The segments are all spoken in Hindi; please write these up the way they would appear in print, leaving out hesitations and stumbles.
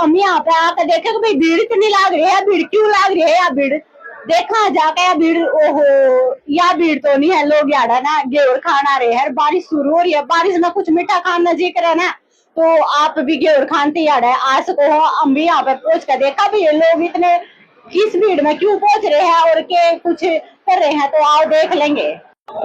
हम यहाँ पे आकर देखे कि भाई भीड़ इतनी लाग रही है, भीड़ क्यों लाग रही है, या भीड़ देखा जाके या भीड़, ओहो या भीड़ तो नहीं है, लोग यार ना घेवर खान आ रहे हैं। बारिश शुरू हो रही है, बारिश में कुछ मीठा खाना जिक्र है ना, तो आप भी घेवर खान तैयार है आ सको। हम भी यहाँ पे पहुंच कर देखा भी ये लोग इतने किस भीड़ में क्यों पहुंच रहे हैं और के कुछ कर रहे हैं, तो आओ देख लेंगे।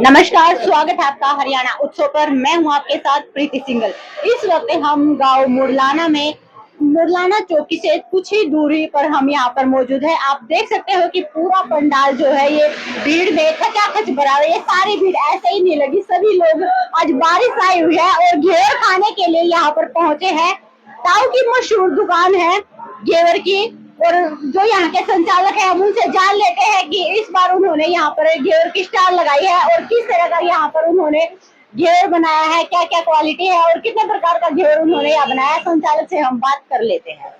नमस्कार, स्वागत है आपका हरियाणा उत्सव पर। मैं हूं आपके साथ प्रीति सिंगल। इस वक्त हम गांव मुरलाना में, मुरलाना चौकी से कुछ ही दूरी पर हम यहाँ पर मौजूद है। आप देख सकते हो कि पूरा पंडाल जो है ये भीड़ में खचाखच भरा हुआ है। ये सारी भीड़ ऐसे ही नहीं लगी, सभी लोग आज बारिश आई हुई है और घेवर खाने के लिए यहाँ पर पहुंचे हैं। ताऊ की मशहूर दुकान है घेवर की, और जो यहाँ के संचालक है हम उनसे जान लेते हैं कि इस बार उन्होंने यहाँ पर घेवर की स्टॉल लगाई है और किस तरह का यहाँ पर उन्होंने घेवर बनाया है, क्या क्या क्वालिटी है और कितने प्रकार का घेवर उन्होंने यहाँ बनाया है। संचालक से हम बात कर लेते हैं।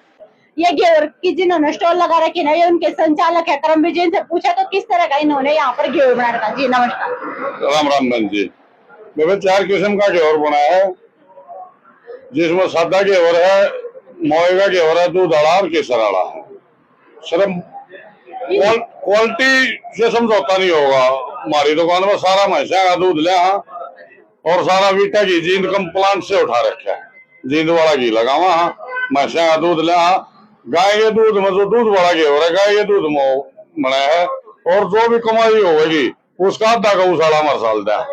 ये घेवर की जिन्होंने स्टॉल लगा रखी है ये उनके संचालक है करमवीर जी। से पूछा तो किस तरह का इन्होंने यहाँ पर घेवर बना रखा। जी नमस्कार। राम राम बहन जी। मैंने 4 किस्म का घेवर बनाया है, जिसमें सादा घेवर है, मोए का घेवर है, दूध वाला और केसर वाला है। सिर्फ क्वालिटी से समझौता नहीं होगा। हमारी दुकान में सारा भैंसा का दूध ले और सारा वीटा घी जींद कम प्लांट से उठा रखा है, जींद वाला घी लगावा। भैंसा का दूध ले गाय के दूध में जो दूध वाला घेवर है, गाय के दूध में बनाया है, और जो भी कमाई होगी उसका आधा गौशाला मरसाल दे।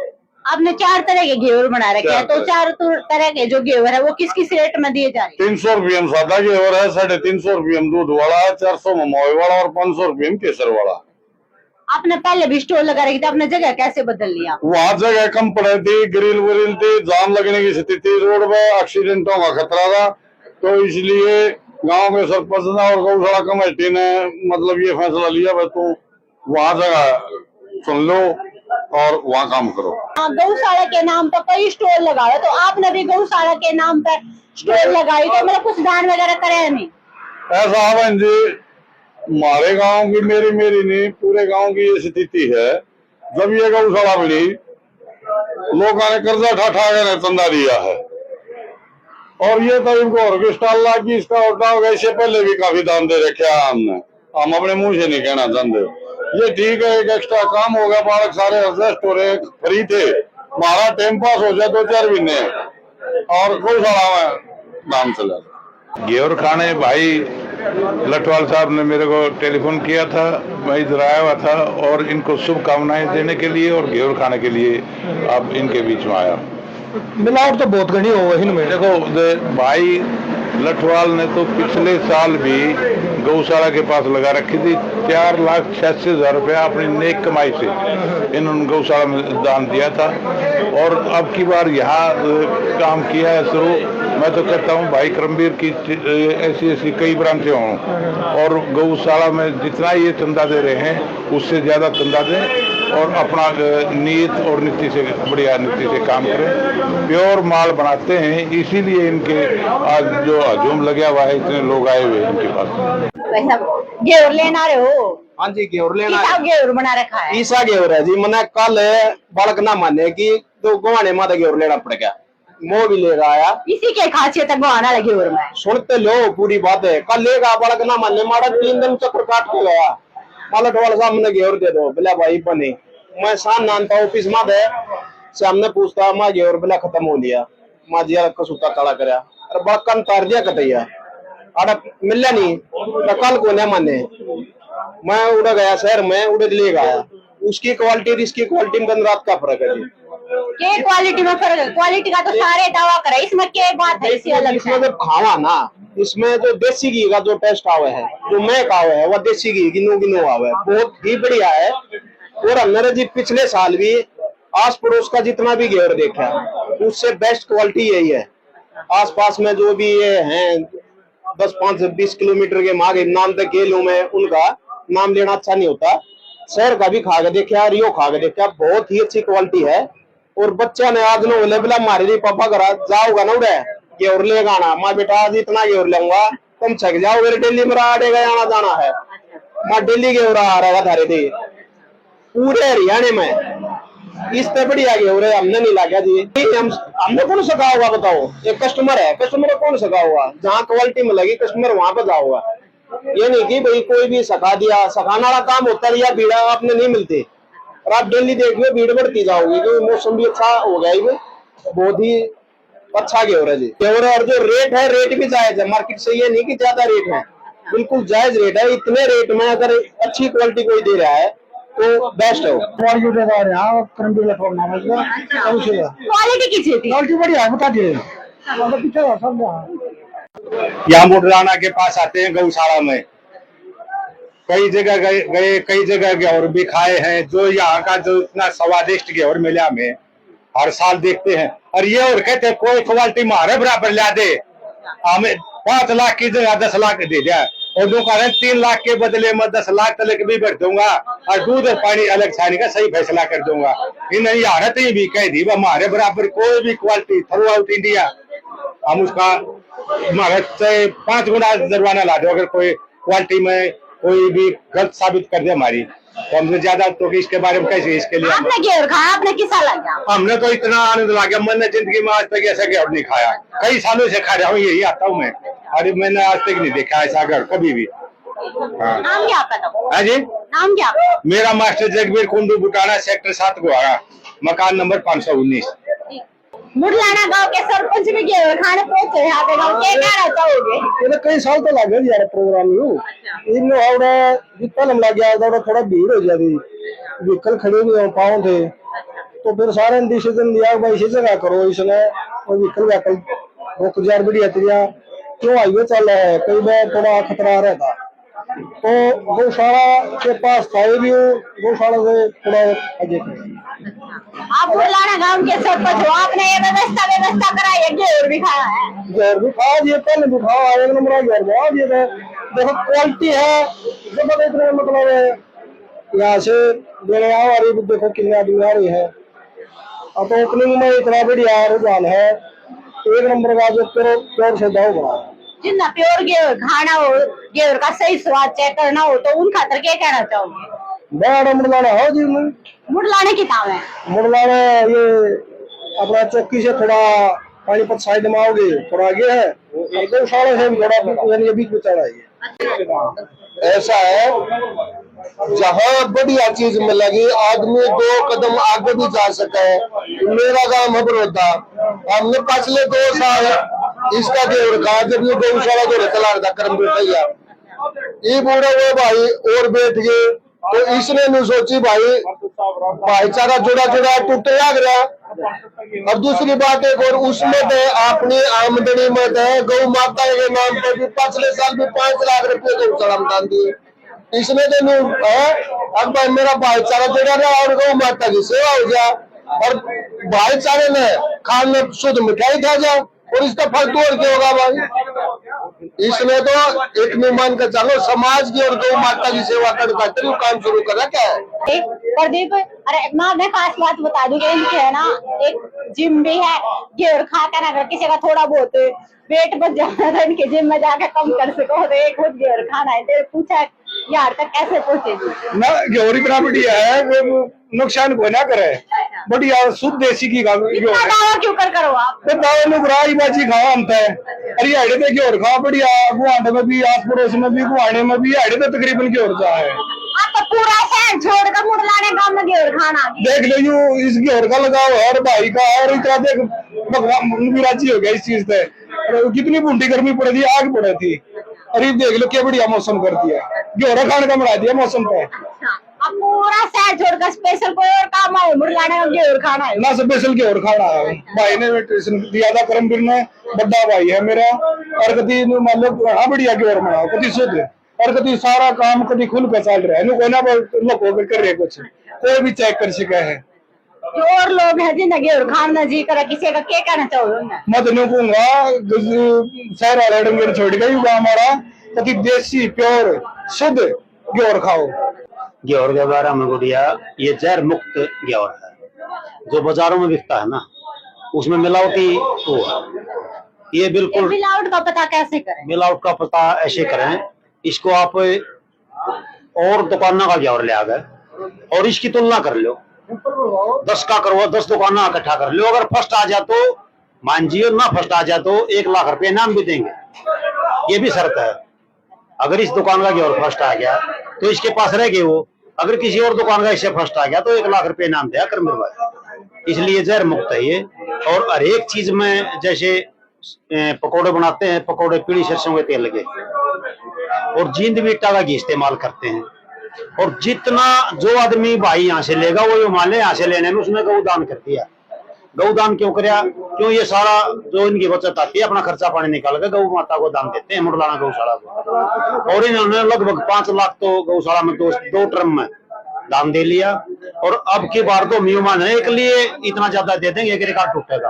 आपने 4 तरह के घेवर बना रखे हैं, तो 4 तरह के जो घेवर है वो किस किस रेट में दिए जा रहे हैं? 300 रुपये में सादा घेवर है, 350 रुपये में दूध वाला है, 400 में मोए वाला और 500 रुपये में केसर वाला। आपने पहले भी स्टोर लगा रखी थी, आपने जगह कैसे बदल लिया? वहाँ जगह कम पड़ी थी, ग्रिल विरिल थी, जाम लगने की स्थिति, रोड में एक्सीडेंटों का खतरा था, तो इसलिए गांव के सरपंच ने और गौशाला कमेटी ने मतलब ये फैसला लिया भाई तू वहाँ जगह सुन लो और वहाँ काम करो। गौशाला के नाम पर कई स्टोर लगाए, तो आपने भी गौशाला के नाम पर स्टोर लगाई, तो मतलब कुछ दान वगैरह करे नहीं? ऐसा है बहन जी, हमारे गांव की मेरी नहीं पूरे गांव की ये स्थिति है। जब ये गौशाला मिली, लोगों ने कर्जा ठा के चंदा दिया है, और ये तो इनको और स्टॉल लागी इसका उठा होगा। इससे पहले भी काफी दान दे रखे हैं हमने, हम अपने मुंह से नहीं कहना चाहते। ये ठीक है, एक एक्स्ट्रा काम होगा, बालक सारे एडजस्ट हो रहे, फ्री थे, हमारा टाइम पास हो जाए 2-4 महीने और गौशाला में दान चला। घेवर खाने भाई लटवाल साहब ने मेरे को टेलीफोन किया था, मैं इधर आया हुआ था और इनको शुभकामनाएं देने के लिए और घेवर खाने के लिए अब इनके बीच में आया। मिलावट तो बहुत घनी हो गई इनमें। देखो भाई लठवाल ने तो पिछले साल भी गौशाला के पास लगा रखी थी, 4,86,000 रुपया अपनी नेक कमाई से इन्होंने गौशाला में दान दिया था, और अब की बार यहाँ काम किया है शुरू। मैं तो कहता हूँ भाई करमवीर की ऐसी कई ब्रांचें हों और गौशाला में जितना ये चंदा दे रहे हैं उससे ज्यादा चंदा दें और अपना नीयत और नीति से बढ़िया नीति से काम करें। प्योर माल बनाते हैं, इसीलिए इनके आज जो हजूम लगा हुआ है, इतने लोग आए हुए इनके पास। घेवर लेना रहे हो? हाँ जी, घेवर लेना है। घेवर बना रखा है? ईसा घेवर है जी। मैंने कल बालक ना माने की तो गवाने माता घेवर लेना पड़ गया, वो भी लेगा आया। इसी के खासियत है गवाना लगे घेवर में। सुनते लो पूरी बात है। कल लेगा बालक ना मानने मारा 3 दिन चक्कर काट के गया। मालट वाला साहब ने घेवर दे दो, बोला भाई बने। मैं शाम नानता ऑफिस में दे से हमने पूछता माँ घेवर बोला खत्म हो लिया। माँ जी कसूता काला कराया, अरे बड़ा कन तार दिया कतैया अरे मिला नहीं तो कल को न माने। मैं उड़ गया शहर में, उड़ लेगा आया। उसकी क्वालिटी इसकी क्वालिटी में दिन रात का फर्क है जी। के क्वालिटी में फर्क है? क्वालिटी का तो सारे दावा करे, इसमें क्या बात है? इसी अलग इसमें जो खावा ना, इसमें जो देसी घी का जो टेस्ट आवे है, जो महक आवे है, वो देसी घी गिनो आवे है, बहुत ही बढ़िया है। और हमने जी पिछले साल भी आस पड़ोस का जितना भी घेवर देखा उससे बेस्ट क्वालिटी यही है। आसपास में जो भी ये हैं 10-5-20 किलोमीटर के मांगे नाम तक के लूं मैं, उनका नाम लेना अच्छा नहीं होता। शहर का भी खा के देखा, रियो खा के देखा, बहुत ही अच्छी क्वालिटी है। और बच्चा ने आज नो बोले बोला मारे लिए पापा घर जाओगा ना उड़े घेवर ले गाना। माँ बेटा आज इतना घेवर लूंगा तुम छक जाओ, मेरे डेली मेरा आड़ेगा आना जाना है। माँ डेली घेवर आ रहा था थे पूरे हरियाणा में इससे बढ़िया गेहूं है हमने नहीं लागा जी। हमने कौन सका हुआ बताओ, एक कस्टमर है, कस्टमर को कौन सका हुआ, जहाँ क्वालिटी में लगी कस्टमर वहां पर जाओ हुआ। ये नहीं कि भाई कोई भी सखा दिया, सखाने वाला काम होता है या भीड़ आपने नहीं मिलती। और आप डेली देखिए भीड़ बढ़ती जाओगी क्योंकि मौसम भी अच्छा हो गया है, बहुत ही अच्छा गेहूं है जी। गेहूं और जो रेट है, रेट भी जायज है मार्केट से, ये नहीं कि ज्यादा रेट है, बिल्कुल जायज रेट है। इतने रेट में अगर अच्छी क्वालिटी कोई दे रहा है तो बेस्ट है। क्वालिटी किसी थी? क्वालिटी बढ़िया है, बता दिए। यहाँ मुडराना के पास आते हैं गौशाला में, कई जगह गए कई जगह गेहूं भी खाए हैं। जो यहाँ का जो इतना स्वादिष्ट गेहूं मिला हमें, हर साल देखते हैं। और ये और कहते हैं कोई क्वालिटी मारे बराबर ला दे, हमें 5 लाख की जगह 10 लाख दे दिया, और जो कह रहे 3 लाख के बदले में 10 लाख तक भी बढ़ दूंगा और दूध और पानी अलग छाने का सही फैसला कर दूंगा। इन हारत ही भी कह दी हमारे बराबर कोई भी क्वालिटी थ्रू आउट इंडिया हम उसका भारत से 5 गुना जुर्माना ला दो अगर कोई क्वालिटी में कोई भी गलत साबित कर दे हमारी, तो हमसे ज्यादा तो इसके बारे में कैसे, इसके लिए आपने गेहूं खाया, आपने किसा लगा? हमने तो इतना आनंद ला गया, मैंने जिंदगी में आज तक ऐसा गेहूं नहीं खाया। कई सालों से खा रहा हूँ, यही आता हूँ मैं, और मैंने आज तक नहीं देखा ऐसा गेहूं कभी भी। हाँ। नाम क्या आपका? हाँ जी, नाम क्या? मेरा मास्टर जगबीर कुंडू बुटाना, सेक्टर 7 गुहारा, मकान नंबर 519। मुडलाना गांव के सरपंच भी गेहूं खाने पहुंचे यहाँ पे, गांव के कहना चाहोगे? ये कई साल तो लगे यार प्रोग्राम में। इन आवड़ा जितना लम लग गया था थोड़ा भीड़ हो जाती, व्हीकल खड़े नहीं हो पाओ थे, तो फिर सारे ने डिसीजन लिया भाई इसी जगह करो, इसने और व्हीकल व्हीकल रुक जा बढ़िया तरिया क्यों हाईवे चल रहा है, कई बार थोड़ा खतरा रहता। तो गौशाला के पास था भी, गौशाला से थोड़ा आगे। आप मुडलाना गांव के सरपंच हो, आपने ये व्यवस्था कराई है, गेहूं भी खाया है? गेहूं भी खाया, ये पहले भी खाया, एक नंबर गेहूं ये देखो क्वालिटी है जबरदस्त, मतलब यहाँ से देने आ रही देखो कितने आदमी आ रही है। अब तो ओपनिंग में इतना बढ़िया रुझान है, एक नंबर का जो प्योर से दाव बना। जितना प्योर गेहूं खाना हो, गेहूं का सही स्वाद चेक करना हो, तो उन खातर क्या कहना चाहोगे? बड़ा मुडलाना हो जी, मुडलाने की नाम है? मुडलाना ये अपना चौकी से थोड़ा पानीपत साइड में आओगे, थोड़ा आगे है, गौशाला से थोड़ा बीच में चढ़ा है। ऐसा है जहाँ बढ़िया चीज मिलेगी आदमी 2 कदम आगे भी जा सके। मेरा गांव है बड़ौदा, हमने पिछले 2 साल इसका गेहूं खाया जब ये गौशाला जो चला रहा था करम भैया, ये बोले वो भाई और बैठ गए, तो इसने नहीं सोची भाई भाईचारा जुड़ा जुड़ा टूटे लग रहा। और दूसरी बात एक और उसमें तो अपनी आमदनी में तो गौ माता के नाम पर भी पिछले साल भी 5 लाख रुपए गौशाला में दान दिए। इसमें तो अब भाई मेरा भाईचारा जुड़ा रहा और गौ माता की सेवा हो गया, और भाईचारे ने खाने शुद्ध मिठाई खा जा, और इसका फल तो और क्या होगा भाई। इसमें तो एक मान कर चलो समाज की और गौ माता की सेवा करते हुए काम शुरू करा क्या है। प्रदीप, अरे मैं खास बात बता दूं कि इनके है ना एक जिम भी है, गेहूं खाकर अगर किसी का थोड़ा बहुत पेट बच जाता है, इनके जिम में जाकर कम कर सको, तो एक खुद गेहूं खाना है। तो पूछा यार तक कैसे पहुंचेगी ना, गेहूं इतना बढ़िया है, वो नुकसान को ना करे, बढ़िया शुद्ध देसी की दावा क्यों करो आप? तो दावा लोग राई बाजी खाओ हम तो, अरे हेडे पे गेहूं खाओ बढ़िया, गुआंढ में भी, आस पड़ोस में भी, गुआने में भी हेडे पे तकरीबन गेहूं जा है। आप तो पूरा शहर छोड़कर मुडलाने गांव में गेहूं खाना देख लो यू इस गेहूं का लगाओ और भाई का, और इतना देख भगवान भी राजी हो गया इस चीज से। कितनी बूंदी गर्मी पड़ी थी, आग पड़ी थी, अरे देख लो क्या बढ़िया मौसम कर दिया, गेहूं खाने का बढ़ा दिया मौसम पे। अब पूरा शहर छोड़कर स्पेशल कोई और काम आए मुडलाने का गेहूं खाना है ना, स्पेशल गेहूं खाना है। भाई ने ट्यूशन दिया था करमवीर ने, बड़ा भाई है मेरा, और कभी मान लो हाँ बढ़िया गेहूं बनाओ, कभी शुद्ध, और कभी सारा काम कभी खुल के चल रहा है, कोई ना लोग कर रहे कुछ, कोई भी चेक कर सके है। जो और लोग हैं जिन्हें गेहूं खाना जी करा, किसी का क्या कहना चाहोगे? मैं तो कहूंगा शहर वाले डंगर छोड़ गई हमारा, कभी देसी प्योर शुद्ध गेहूं खाओ। गेहूं के बारे में गुड़िया, ये जहर मुक्त गेहूं है, जो बाजारों में बिकता है ना उसमें मिलावटी वो है। ये बिल्कुल मिलावट का पता कैसे करें? मिलावट का पता ऐसे करें, इसको आप और दुकानों का गेहूं ले आ गए और इसकी तुलना कर लो, 10 का करो, 10 दुकान इकट्ठा कर लो। अगर फर्स्ट आ जाए तो मान जियो, ना फर्स्ट आ जाए तो 1 लाख रुपए इनाम भी देंगे। ये भी शर्त है। अगर इस दुकान का गेहूं फर्स्ट आ गया तो इसके पास रह गए वो। अगर किसी और दुकान का इससे फर्स्ट आ गया तो 1 लाख रुपए इनाम दिया कर मेरे भाई। इसलिए जहर मुक्त है ये। और हर एक चीज में, जैसे पकौड़े बनाते हैं, पकौड़े पीली सरसों के तेल के और जींद बीटा का घी इस्तेमाल करते हैं। और जितना जो आदमी भाई यहाँ से लेगा वो मान ले यहाँ से लेने में उसने गौदान कर दिया। गौदान क्यों कराया? क्यों ये सारा जो इनकी बचत आती है अपना खर्चा पानी निकाल कर गौ माता को दान देते हैं, मुरलाना गौशाला को। और इन्होंने लगभग 5 लाख तो गौशाला में दो ट्रम में दान दे लिया। और अब की बार तो म्यूमान है एक लिए इतना ज्यादा दे देंगे कि रिकॉर्ड टूटेगा।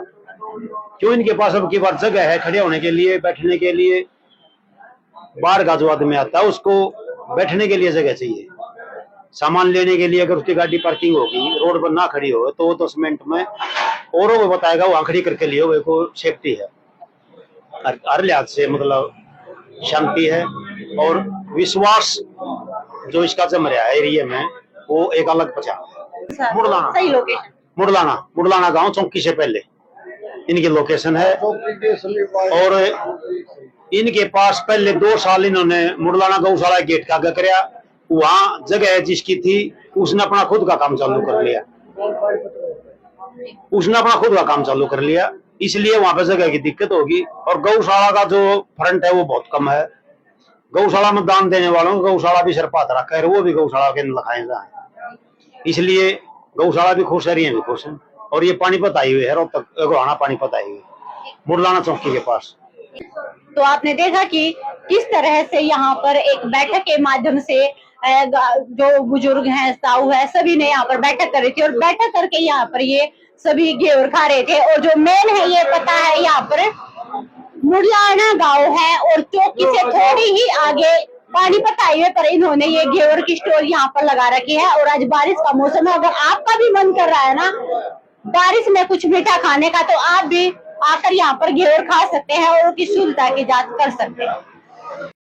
क्यों? इनके पास अब की बार जगह है खड़े होने के लिए, बैठने के लिए। बाहर का जो आदमी आता है उसको बैठने के लिए जगह चाहिए। सामान लेने के लिए अगर उसकी गाड़ी पार्किंग होगी, रोड पर ना खड़ी हो तो 10 मिनट में औरों को बताएगा वहां खड़ी करके लियो, को सेफ्टी है। हर लिहाज से मतलब शांति है और विश्वास जो इसका जम रहा है एरिया में, वो एक अलग पहचान है। मुरलाना, सही लोकेशन, मुरलाना गांव चौकी से पहले इनकी लोकेशन है। और इनके पास पहले 2 साल इन्होंने मुरलाना गौशाला गेट का आगे कराया। वहां जगह जिसकी थी उसने अपना खुद का काम चालू कर लिया। इसलिए वहां पे जगह की दिक्कत होगी। और गौशाला का जो फ्रंट है वो बहुत कम है। गौशाला में दान देने वालों को गौशाला भी सिर पात रखा है, वो भी गौशाला के लिखाए जाए। इसलिए गौशाला भी खुश है, ये भी खुश है। और ये पानीपत आई हुई है, रोहतक गोहाना पानीपत आई हुई है, मुरलाना चौकी के पास। तो आपने देखा कि किस तरह से यहाँ पर एक बैठक के माध्यम से जो बुजुर्ग हैं, साहू है, सभी ने यहाँ पर बैठक कर रही थी। और बैठक करके यहाँ पर ये सभी घेवर खा रहे थे। और जो मेन है ये पता है, यहाँ पर मुरलाना गांव है और चौकी से थोड़ी ही आगे पानीपत हाईवे पर इन्होंने ये घेवर की स्टोर यहाँ पर लगा रखी है। और आज बारिश का मौसम है, अगर आपका भी मन कर रहा है ना बारिश में कुछ मीठा खाने का, तो आप भी आकर यहाँ पर घेवर खा सकते हैं और उसकी शुद्धता की जांच कर सकते हैं।